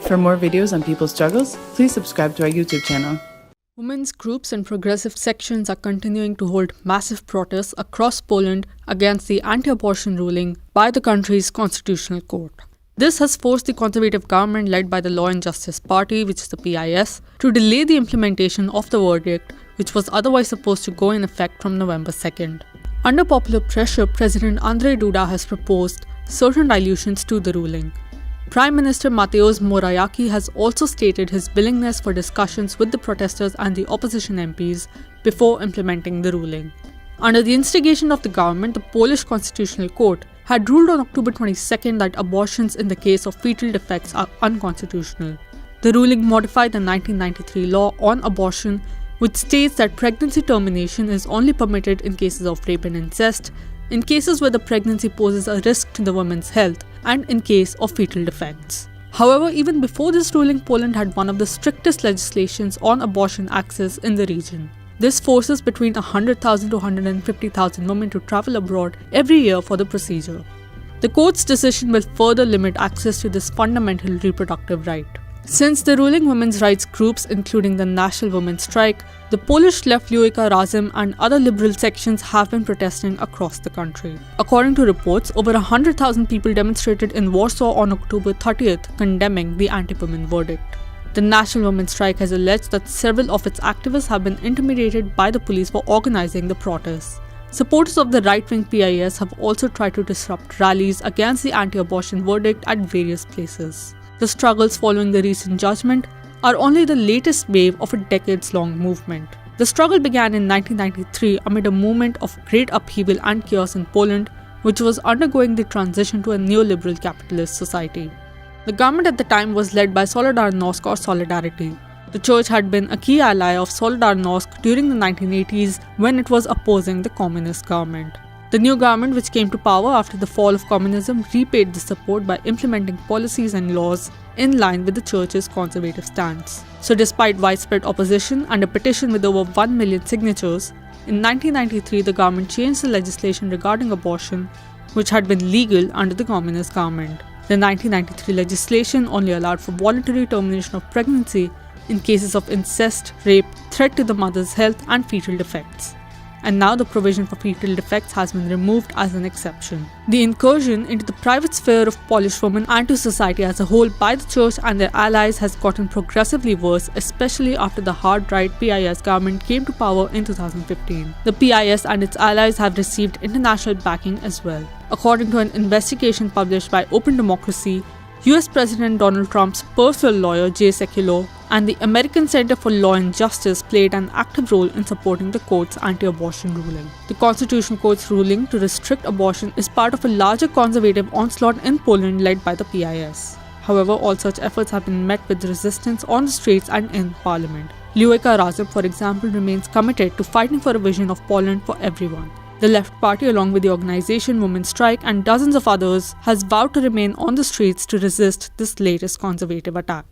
For more videos on people's struggles, please subscribe to our YouTube channel. Women's groups and progressive sections are continuing to hold massive protests across Poland against the anti-abortion ruling by the country's constitutional court. This has forced the conservative government led by the Law and Justice Party, which is the PIS, to delay the implementation of the verdict, which was otherwise supposed to go in effect from November 2nd. Under popular pressure, President Andrzej Duda has proposed certain dilutions to the ruling. Prime Minister Mateusz Morawiecki has also stated his willingness for discussions with the protesters and the opposition MPs before implementing the ruling. Under the instigation of the government, the Polish Constitutional Court had ruled on October 22nd that abortions in the case of fetal defects are unconstitutional. The ruling modified the 1993 law on abortion, which states that pregnancy termination is only permitted in cases of rape and incest, in cases where the pregnancy poses a risk to the woman's health, and in case of fetal defects. However, even before this ruling, Poland had one of the strictest legislations on abortion access in the region. This forces between 100,000 to 150,000 women to travel abroad every year for the procedure. The court's decision will further limit access to this fundamental reproductive right. Since the ruling women's rights groups, including the National Women's Strike, the Polish left Lewica Razem and other liberal sections have been protesting across the country. According to reports, over 100,000 people demonstrated in Warsaw on October 30th condemning the anti-women verdict. The National Women's Strike has alleged that several of its activists have been intimidated by the police for organizing the protests. Supporters of the right-wing PIS have also tried to disrupt rallies against the anti-abortion verdict at various places. The struggles following the recent judgment are only the latest wave of a decades-long movement. The struggle began in 1993 amid a moment of great upheaval and chaos in Poland, which was undergoing the transition to a neoliberal capitalist society. The government at the time was led by Solidarnosc or Solidarity. The church had been a key ally of Solidarnosc during the 1980s when it was opposing the communist government. The new government, which came to power after the fall of communism, repaid the support by implementing policies and laws in line with the church's conservative stance. So despite widespread opposition and a petition with over 1 million signatures, in 1993 the government changed the legislation regarding abortion, which had been legal under the communist government. The 1993 legislation only allowed for voluntary termination of pregnancy in cases of incest, rape, threat to the mother's health, and fetal defects. And now the provision for fetal defects has been removed as an exception. The incursion into the private sphere of Polish women and to society as a whole by the church and their allies has gotten progressively worse, especially after the hard-right PIS government came to power in 2015. The PIS and its allies have received international backing as well. According to an investigation published by Open Democracy, US President Donald Trump's personal lawyer Jay Sekulow and the American Center for Law and Justice played an active role in supporting the court's anti-abortion ruling. The Constitutional Court's ruling to restrict abortion is part of a larger conservative onslaught in Poland led by the PIS. However, all such efforts have been met with resistance on the streets and in parliament. Lewica Razem, for example, remains committed to fighting for a vision of Poland for everyone. The Left Party, along with the organization Women's Strike and dozens of others, has vowed to remain on the streets to resist this latest conservative attack.